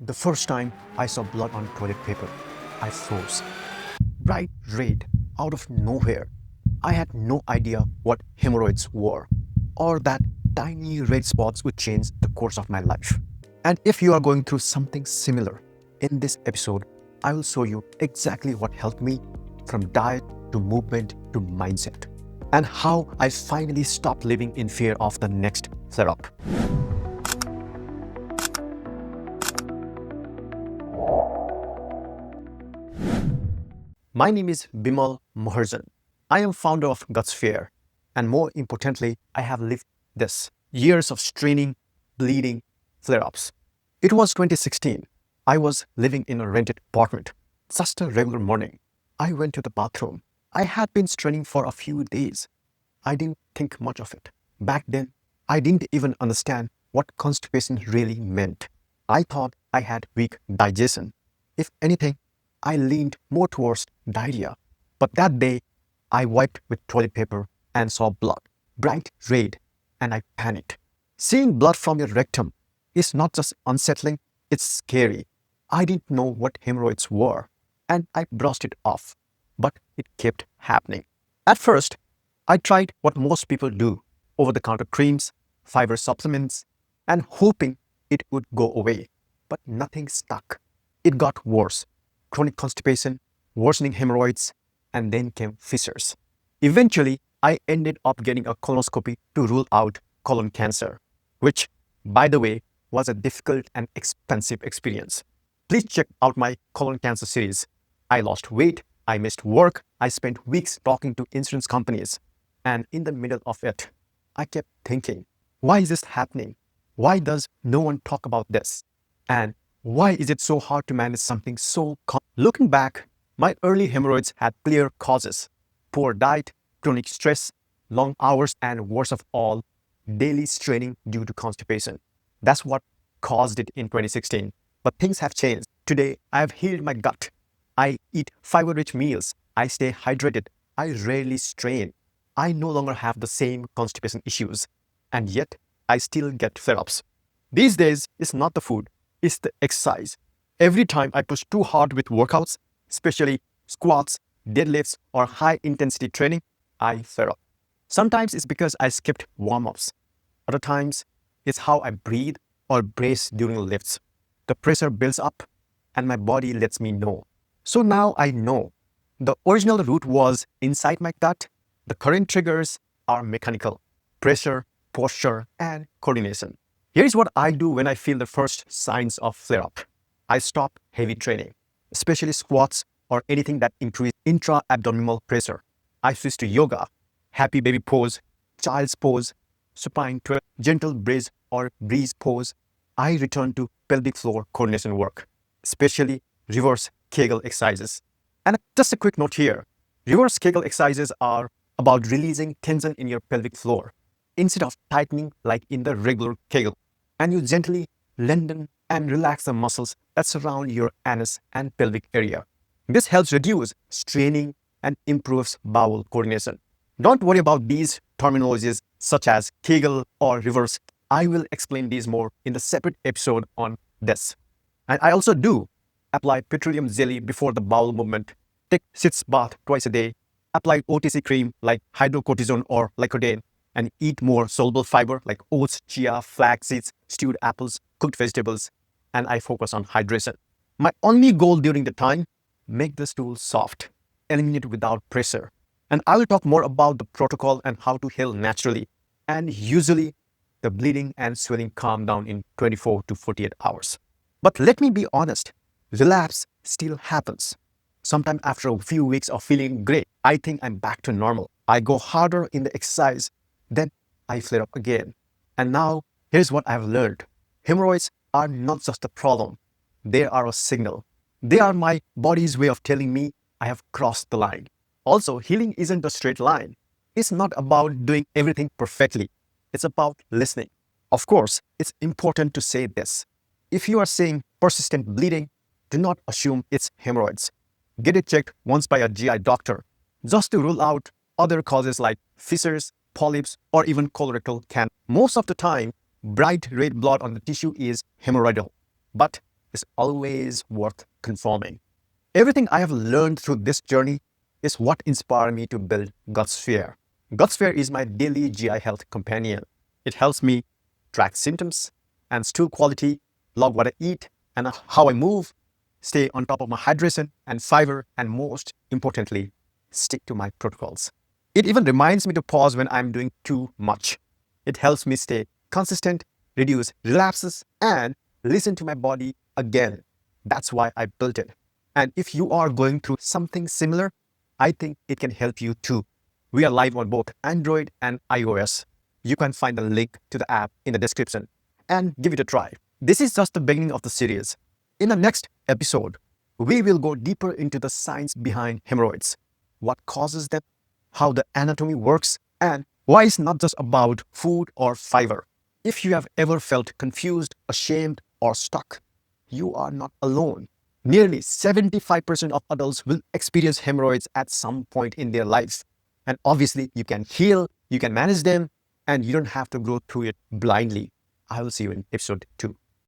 The first time I saw blood on toilet paper, I froze. Bright red out of nowhere. I had no idea what hemorrhoids were, or that tiny red spots would change the course of my life. And if you are going through something similar, in this episode, I will show you exactly what helped me from diet to movement to mindset, and how I finally stopped living in fear of the next flare-up. My name is Bimal Maharjan. I am founder of Gutsphere, and more importantly, I have lived this years of straining, bleeding, flare-ups. It was 2016. I was living in a rented apartment. Just a regular morning. I went to the bathroom. I had been straining for a few days. I didn't think much of it. Back then, I didn't even understand what constipation really meant. I thought I had weak digestion. If anything, I leaned more towards diarrhea. But that day, I wiped with toilet paper and saw blood, bright red, and I panicked. Seeing blood from your rectum is not just unsettling, it's scary. I didn't know what hemorrhoids were, and I brushed it off. But it kept happening. At first, I tried what most people do, over-the-counter creams, fiber supplements, and hoping it would go away. But nothing stuck. It got worse. Chronic constipation, worsening hemorrhoids, and then came fissures. Eventually, I ended up getting a colonoscopy to rule out colon cancer, which, by the way, was a difficult and expensive experience. Please check out my colon cancer series. I lost weight, I missed work, I spent weeks talking to insurance companies, and in the middle of it, I kept thinking, why is this happening? Why does no one talk about this? And why is it so hard to manage something so common? Looking back, my early hemorrhoids had clear causes: poor diet, chronic stress, long hours, and worst of all, daily straining due to constipation. That's what caused it in 2016. But things have changed. Today, I have healed my gut. I eat fiber-rich meals. I stay hydrated. I rarely strain. I no longer have the same constipation issues. And yet, I still get flare-ups. These days, it's not the food. It's the exercise. Every time I push too hard with workouts, especially squats, deadlifts, or high-intensity training, I flare up. Sometimes it's because I skipped warm-ups. Other times, it's how I breathe or brace during lifts. The pressure builds up, and my body lets me know. So now I know. The original root was inside my gut. The current triggers are mechanical: pressure, posture, and coordination. Here's what I do when I feel the first signs of flare-up. I stop heavy training, especially squats or anything that increases intra-abdominal pressure. I switch to yoga, happy baby pose, child's pose, supine twirl, gentle breeze or breeze pose. I return to pelvic floor coordination work, especially reverse Kegel exercises. And just a quick note here, reverse Kegel exercises are about releasing tension in your pelvic floor instead of tightening like in the regular Kegel. And you gently lengthen and relax the muscles that surround your anus and pelvic area. This helps reduce straining and improves bowel coordination. Don't worry about these terminologies such as Kegel or reverse. I will explain these more in the separate episode on this. And I also do apply petroleum jelly before the bowel movement, take sitz bath twice a day, apply OTC cream like hydrocortisone or Lycodane, and eat more soluble fiber like oats, chia, flax seeds, stewed apples, cooked vegetables, and I focus on hydration. My only goal during the time, make the stool soft, eliminate without pressure. And I will talk more about the protocol and how to heal naturally. And usually, the bleeding and swelling calm down in 24 to 48 hours. But let me be honest, relapse still happens. Sometime after a few weeks of feeling great, I think I'm back to normal. I go harder in the exercise, then I flare up again. And now, here's what I've learned. Hemorrhoids are not just a problem. They are a signal. They are my body's way of telling me I have crossed the line. Also, healing isn't a straight line. It's not about doing everything perfectly. It's about listening. Of course, it's important to say this. If you are seeing persistent bleeding, do not assume it's hemorrhoids. Get it checked once by a GI doctor, just to rule out other causes like fissures, polyps, or even colorectal cancer. Most of the time, bright red blood on the tissue is hemorrhoidal. But is always worth conforming. Everything I have learned through this journey is what inspired me to build Gutsphere. Gutsphere is my daily GI health companion. It helps me track symptoms and stool quality, log what I eat and how I move, stay on top of my hydration and fiber, and most importantly, stick to my protocols. It even reminds me to pause when I'm doing too much. It helps me stay consistent, reduce relapses, and listen to my body again. That's why I built it. And if you are going through something similar, I think it can help you too. We are live on both Android and iOS. You can find the link to the app in the description and give it a try. This is just the beginning of the series. In the next episode, we will go deeper into the science behind hemorrhoids, what causes them, how the anatomy works, and why it's not just about food or fiber. If you have ever felt confused, ashamed, or stuck, you are not alone. Nearly 75% of adults will experience hemorrhoids at some point in their lives. And obviously, you can heal, you can manage them, and you don't have to go through it blindly. I will see you in episode 2.